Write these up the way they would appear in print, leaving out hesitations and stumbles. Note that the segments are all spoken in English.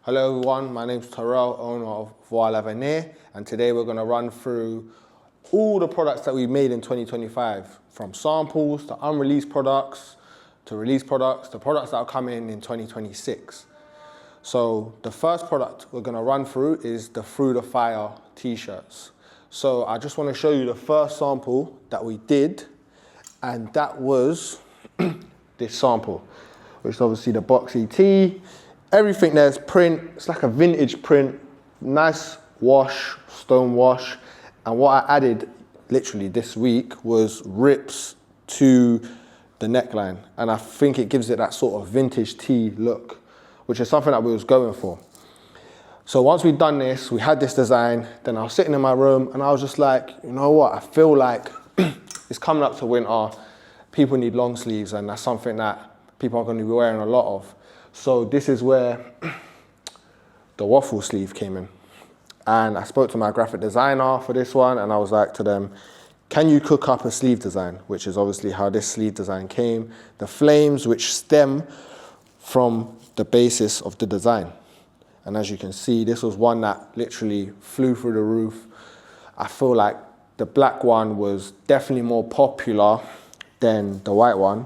Hello everyone, my name's Terrell, owner of Voir L'Avenir, and today we're going to run through all the products that we made in 2025, from samples to unreleased products, to released products, to products that are coming in 2026. So the first product we're going to run through is the Through the Fire t-shirts. So I just want to show you the first sample that we did, and that was this sample, which is obviously the boxy tee. Everything there's print, it's like a vintage print, nice wash, stone wash. And what I added literally this week was rips to the neckline. And I think it gives it that sort of vintage tee look, which is something that we was going for. So once we'd done this, we had this design, then I was sitting in my room and I was just like, you know what, I feel like it's coming up to winter, people need long sleeves, and that's something that people are going to be wearing a lot of. So this is where the waffle sleeve came in. And I spoke to my graphic designer for this one, and I was like to them, can you cook up a sleeve design? Which is obviously how this sleeve design came. The flames which stem from the basis of the design. And as you can see, this was one that literally flew through the roof. I feel like the black one was definitely more popular than the white one,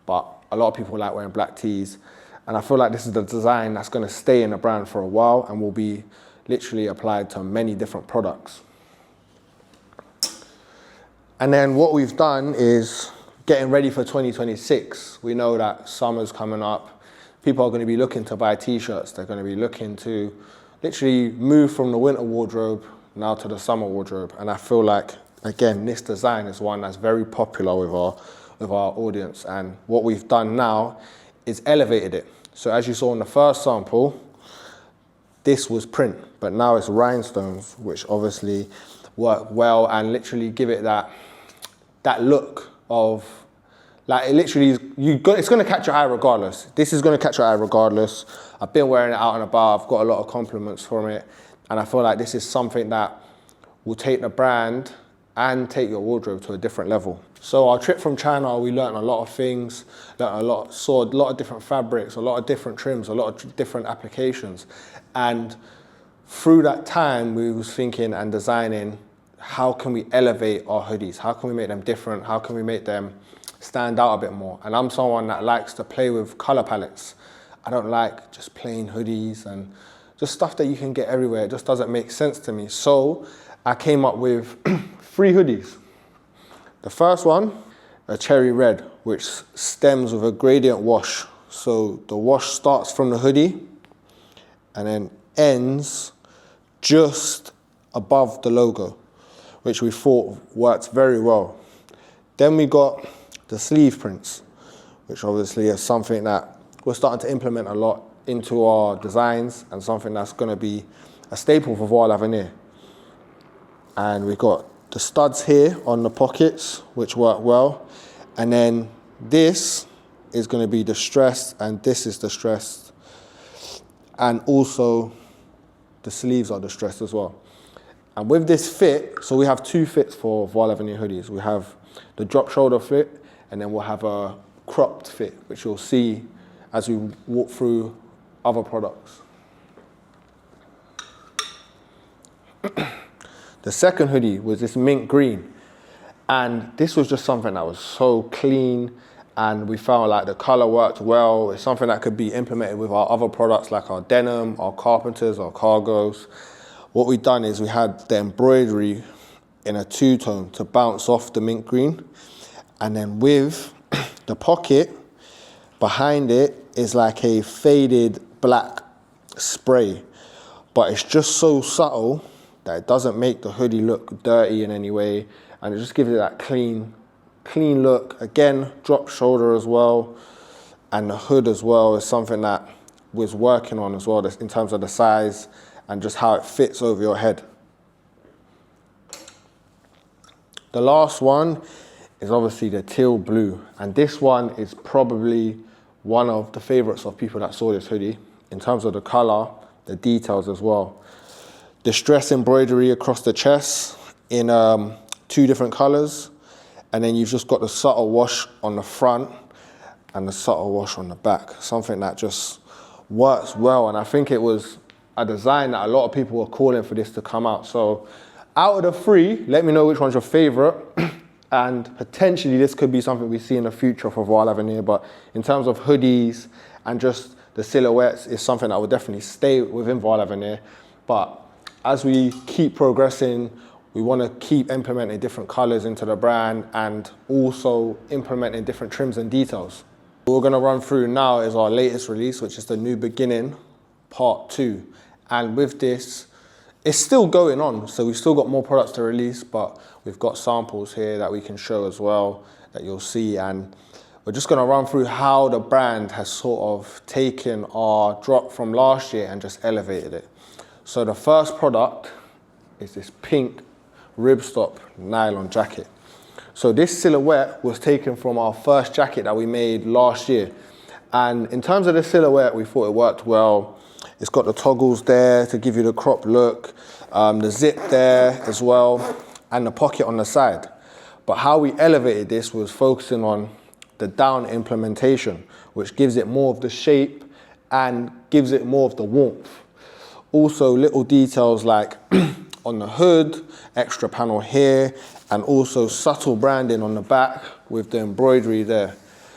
but a lot of people like wearing black tees. And I feel like this is the design that's going to stay in the brand for a while and will be literally applied to many different products. And then what we've done is getting ready for 2026. We know that summer's coming up. People are going to be looking to buy t-shirts. They're going to be looking to literally move from the winter wardrobe now to the summer wardrobe. And I feel like, again, this design is one that's very popular with our audience. And what we've done now is elevated it. So as you saw in the first sample, this was print, but now it's rhinestones, which obviously work well and literally give it that look of, like, it literally is, it's gonna catch your eye regardless. This is gonna catch your eye regardless. I've been wearing it out and about, I've got a lot of compliments from it, and I feel like this is something that will take the brand and take your wardrobe to a different level. So our trip from China, we learned a lot of things, saw a lot of different fabrics, a lot of different trims, a lot of different applications. And through that time, we was thinking and designing, how can we elevate our hoodies? How can we make them different? How can we make them stand out a bit more? And I'm someone that likes to play with color palettes. I don't like just plain hoodies and just stuff that you can get everywhere. It just doesn't make sense to me. So I came up with 3 hoodies. The first one, a cherry red, which stems with a gradient wash. So the wash starts from the hoodie and then ends just above the logo, which we thought worked very well. Then we got the sleeve prints, which obviously is something that we're starting to implement a lot into our designs and something that's going to be a staple for Voir L'Avenir. And we got the studs here on the pockets, which work well. And then this is going to be distressed, and this is distressed. And also the sleeves are distressed as well. And with this fit, so we have 2 fits for Voir L'Avenir hoodies. We have the drop shoulder fit, and then we'll have a cropped fit, which you'll see as we walk through other products. The second hoodie was this mint green, and this was just something that was so clean, and we felt like the color worked well. It's something that could be implemented with our other products like our denim, our carpenters, our cargos. What we've done is we had the embroidery in a 2-tone to bounce off the mint green, and then with the pocket behind it is like a faded black spray, but it's just so subtle that it doesn't make the hoodie look dirty in any way, and it just gives it that clean look. Again, drop shoulder as well, and the hood as well is something that we're working on as well in terms of the size and just how it fits over your head. The last one is obviously the teal blue, and this one is probably one of the favorites of people that saw this hoodie in terms of the color, the details as well. Distress embroidery across the chest in 2 different colors, and then you've just got the subtle wash on the front and the subtle wash on the back, something that just works well. And I think it was a design that a lot of people were calling for this to come out. So out of the three, let me know which one's your favorite. And potentially this could be something we see in the future for Voir L'Avenir. But in terms of hoodies and just the silhouettes, it's something that will definitely stay within Voir L'Avenir. But as we keep progressing, we want to keep implementing different colors into the brand and also implementing different trims and details. What we're going to run through now is our latest release, which is the New Beginning Part 2. And with this, it's still going on, so we've still got more products to release, but we've got samples here that we can show as well that you'll see. And we're just going to run through how the brand has sort of taken our drop from last year and just elevated it. So the first product is this pink ribstop nylon jacket. So this silhouette was taken from our first jacket that we made last year. And in terms of the silhouette, we thought it worked well. It's got the toggles there to give you the crop look, the zip there as well, and the pocket on the side. But how we elevated this was focusing on the down implementation, which gives it more of the shape and gives it more of the warmth. Also little details like on the hood, extra panel here, and also subtle branding on the back with the embroidery there,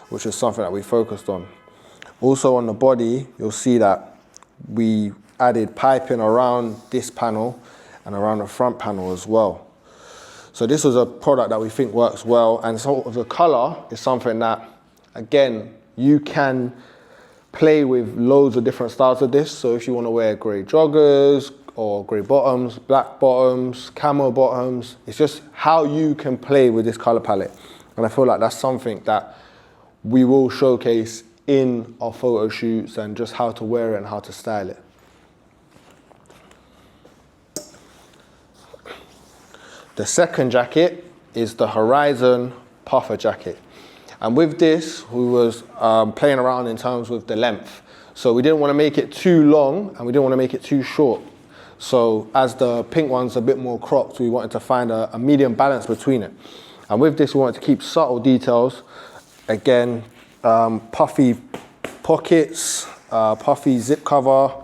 which is something that we focused on. Also on the body, you'll see that we added piping around this panel and around the front panel as well. So this was a product that we think works well, and sort of the color is something that, again, you can play with loads of different styles of this. So if you want to wear grey joggers or grey bottoms, black bottoms, camo bottoms, it's just how you can play with this color palette. And I feel like that's something that we will showcase in our photo shoots and just how to wear it and how to style it. The second jacket is the Horizon puffer jacket. And with this, we was playing around in terms with the length. So we didn't want to make it too long and we didn't want to make it too short. So as the pink one's a bit more cropped, we wanted to find a medium balance between it. And with this, we wanted to keep subtle details. Again, puffy pockets, puffy zip cover,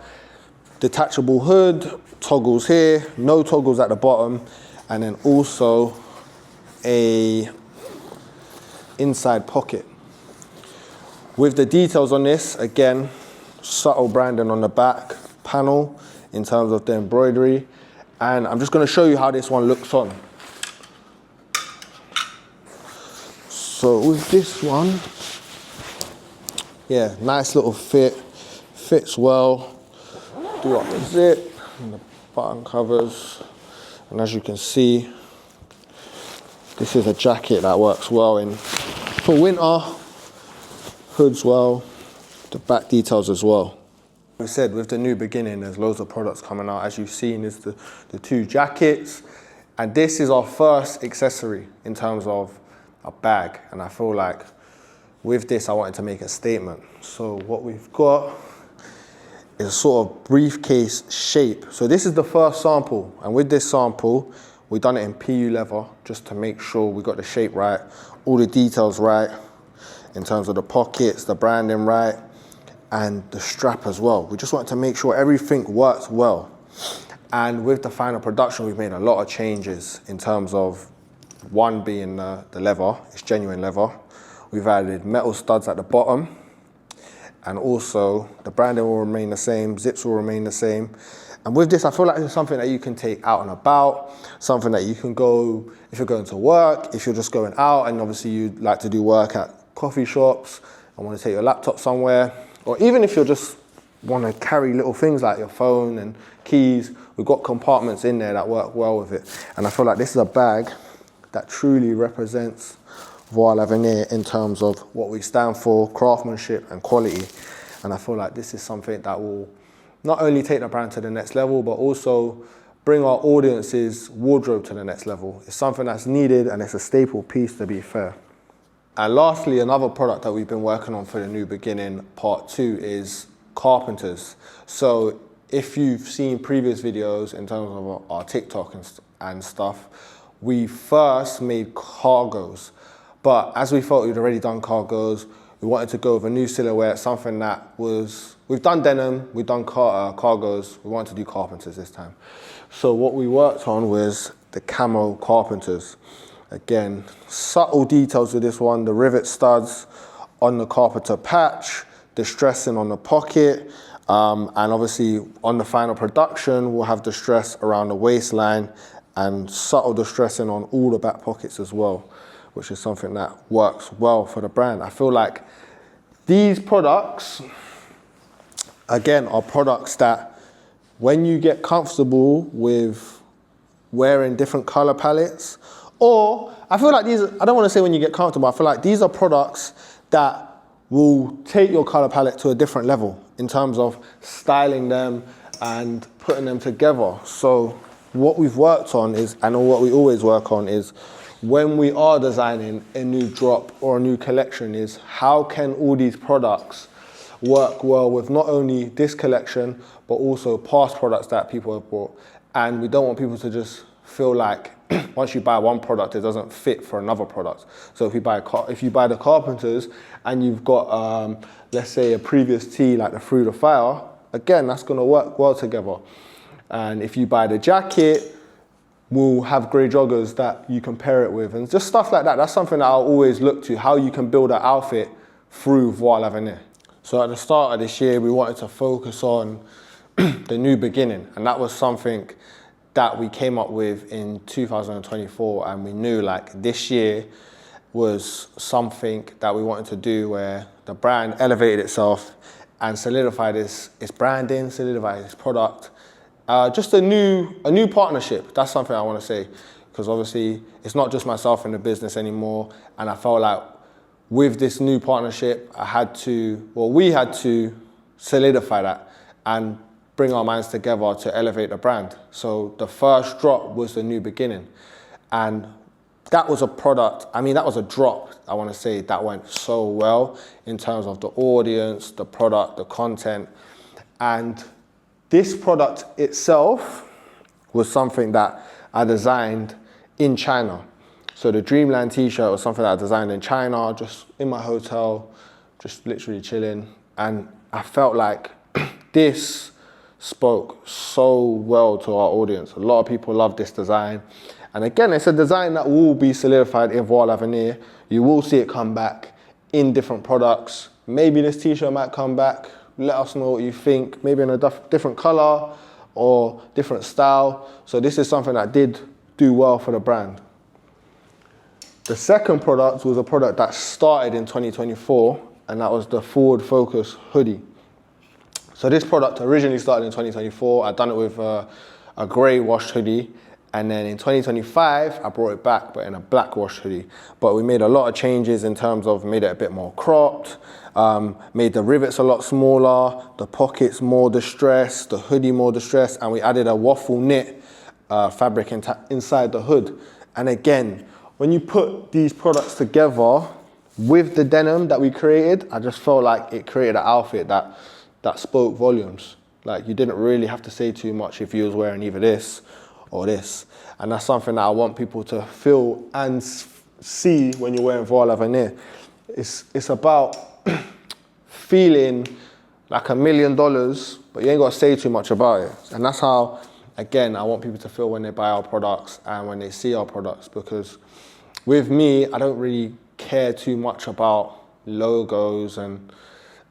detachable hood, toggles here, no toggles at the bottom, and then also a inside pocket. With the details on this, again, subtle branding on the back panel in terms of the embroidery. And I'm just going to show you how this one looks on. So with this one, yeah, nice little fit, fits well. Do up the zip and the button covers. And as you can see, this is a jacket that works well for winter, hoods well, the back details as well. We said with the New Beginning, there's loads of products coming out. As you've seen, is the two jackets. And this is our first accessory in terms of a bag. And I feel like with this, I wanted to make a statement. So what we've got is a sort of briefcase shape. So this is the first sample. And with this sample, we've done it in PU leather just to make sure we got the shape right, all the details right, in terms of the pockets, the branding right, and the strap as well. We just wanted to make sure everything works well. And with the final production, we've made a lot of changes in terms of one being the leather, it's genuine leather. We've added metal studs at the bottom, and also the branding will remain the same, zips will remain the same. And with this, I feel like it's something that you can take out and about, something that you can go, if you're going to work, if you're just going out, and obviously you'd like to do work at coffee shops, and want to take your laptop somewhere, or even if you just want to carry little things like your phone and keys, we've got compartments in there that work well with it. And I feel like this is a bag that truly represents Voir L'Avenir in terms of what we stand for, craftsmanship and quality. And I feel like this is something that will not only take the brand to the next level, but also bring our audience's wardrobe to the next level. It's something that's needed and it's a staple piece, to be fair. And lastly, another product that we've been working on for the New Beginning Part 2 is carpenters. So if you've seen previous videos in terms of our TikTok and stuff, we first made cargos. But as we felt we'd already done cargos, we wanted to go with a new silhouette, something that was we've done denim, we've done cargos, we wanted to do carpenters this time. So what we worked on was the camo carpenters. Again, subtle details with this one, the rivet studs on the carpenter patch, distressing on the pocket, and obviously on the final production, we'll have distress around the waistline and subtle distressing on all the back pockets as well, which is something that works well for the brand. I feel like these products, again, are products that when you get comfortable with wearing different color palettes, or I feel like these, I don't want to say when you get comfortable, I feel like these are products that will take your color palette to a different level in terms of styling them and putting them together. So what we've worked on is, and what we always work on is, when we are designing a new drop or a new collection, is how can all these products work well with not only this collection, but also past products that people have bought. And we don't want people to just feel like once you buy one product, it doesn't fit for another product. So if you buy the carpenters and you've got, let's say, a previous tee like the Through the Fire, again, that's gonna work well together. And if you buy the jacket, we'll have grey joggers that you can pair it with, and just stuff like that. That's something that I'll always look to, how you can build an outfit through Voir L'Avenir. So at the start of this year, we wanted to focus on the new beginning, and that was something that we came up with in 2024, and we knew like this year was something that we wanted to do where the brand elevated itself and solidified its branding, solidified its product. Just a new partnership. That's something I want to say, because obviously it's not just myself in the business anymore, and I felt like with this new partnership, we had to solidify that and bring our minds together to elevate the brand. So the first drop was the new beginning, and that was a product, that was a drop, I want to say, that went so well in terms of the audience, the product, the content. And this product itself was something that I designed in China. So the Dreamland t-shirt was something that I designed in China, just in my hotel, just literally chilling. And I felt like this spoke so well to our audience. A lot of people love this design. And again, it's a design that will be solidified in Voir L'Avenir. You will see it come back in different products. Maybe this t-shirt might come back. Let us know what you think, maybe in a different color or different style. So this is something that did do well for the brand. The second product was a product that started in 2024, and that was the Forward Focus hoodie. So this product originally started in 2024. I'd done it with a gray washed hoodie. And then in 2025, I brought it back, but in a black wash hoodie. But we made a lot of changes in terms of made it a bit more cropped, made the rivets a lot smaller, the pockets more distressed, the hoodie more distressed, and we added a waffle knit fabric inside the hood. And again, when you put these products together with the denim that we created, I just felt like it created an outfit that spoke volumes. Like, you didn't really have to say too much if you was wearing either this or this. And that's something that I want people to feel and see when you're wearing Voir L'Avenir. It's about feeling like $1 million, but you ain't got to say too much about it. And that's how, again, I want people to feel when they buy our products and when they see our products, because with me, I don't really care too much about logos and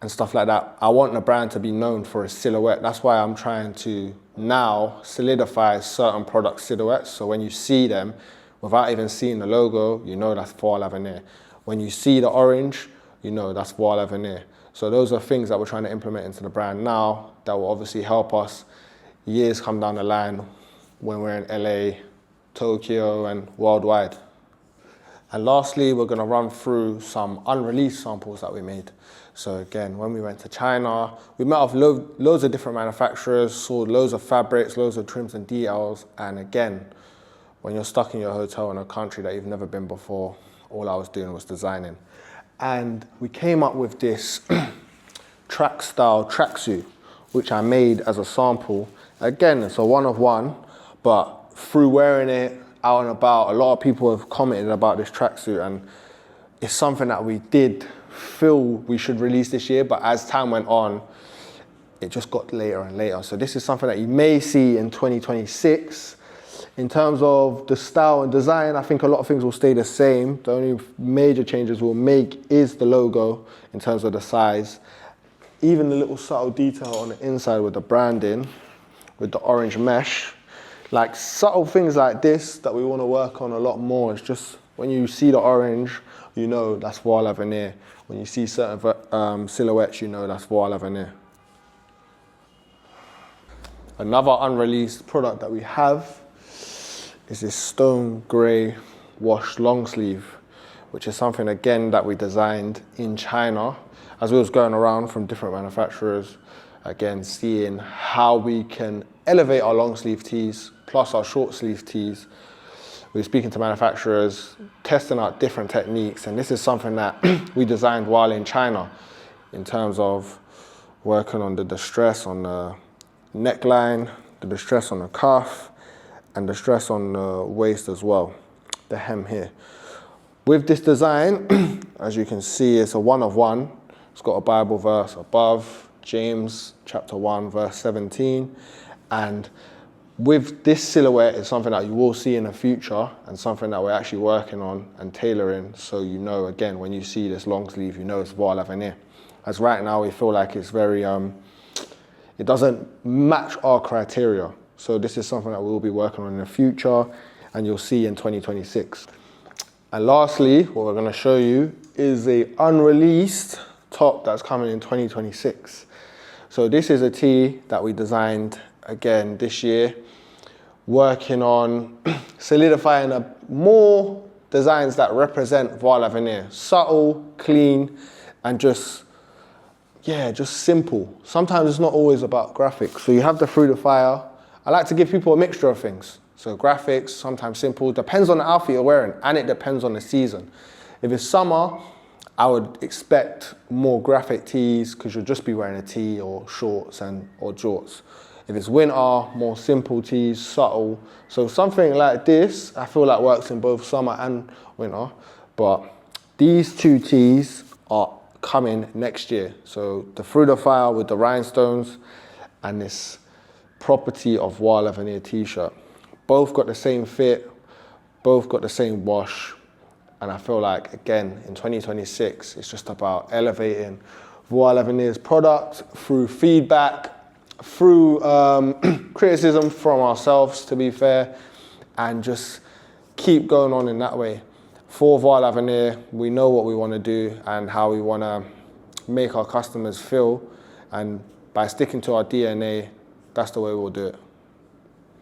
stuff like that. I want the brand to be known for a silhouette. That's why I'm trying to now solidify certain product silhouettes. So when you see them, without even seeing the logo, you know that's Voir L'Avenir. When you see the orange, you know that's Voir L'Avenir. So those are things that we're trying to implement into the brand now that will obviously help us years come down the line when we're in LA, Tokyo, and worldwide. And lastly, we're gonna run through some unreleased samples that we made. So again, when we went to China, we met with loads of different manufacturers, saw loads of fabrics, loads of trims and details. And again, when you're stuck in your hotel in a country that you've never been before, all I was doing was designing. And we came up with this track style tracksuit, which I made as a sample. Again, it's a one of one, but through wearing it out and about, a lot of people have commented about this tracksuit, and it's something that we did feel we should release this year, but as time went on, it just got later and later. So this is something that you may see in 2026. In terms of the style and design, I think a lot of things will stay the same. The only major changes we'll make is the logo in terms of the size. Even the little subtle detail on the inside with the branding, with the orange mesh. Like subtle things like this that we want to work on a lot more. It's just when you see the orange, you know that's Voir L'Avenir. When you see certain silhouettes, you know that's Voir L'Avenir. Another unreleased product that we have is this stone grey washed long sleeve, which is something again that we designed in China as we was going around from different manufacturers, again seeing how we can elevate our long sleeve tees plus our short sleeve tees. We were speaking to manufacturers, testing out different techniques, and this is something that we designed while in China in terms of working on the distress on the neckline, the distress on the cuff, and the stress on the waist as well, the hem here. With this design, as you can see, it's a one of one. It's got a Bible verse above, James chapter 1, verse 17. And with this silhouette, it's something that you will see in the future and something that we're actually working on and tailoring. So you know, again, when you see this long sleeve, you know it's Voir L'Avenir. As right now, we feel like it's very, it doesn't match our criteria. So this is something that we'll be working on in the future and you'll see in 2026. And lastly, what we're gonna show you is a unreleased top that's coming in 2026. So this is a tee that we designed again this year, working on solidifying more designs that represent Voir L'Avenir. Subtle, clean, and just simple. Sometimes it's not always about graphics. So you have the Through the Fire. I like to give people a mixture of things. So graphics, sometimes simple, depends on the outfit you're wearing, and it depends on the season. If it's summer, I would expect more graphic tees because you'll just be wearing a tee or shorts or jorts. If it's winter, more simple tees, subtle. So something like this, I feel like works in both summer and winter. But these two tees are coming next year. So the Through the Fire with the rhinestones and this property of Voir L'Avenir t-shirt. Both got the same fit, both got the same wash. And I feel like, again, in 2026, it's just about elevating Voir L'Avenir's product through feedback, through criticism from ourselves, to be fair, and just keep going on in that way. For Voir L'Avenir, we know what we want to do and how we want to make our customers feel. And by sticking to our DNA, that's the way we'll do it.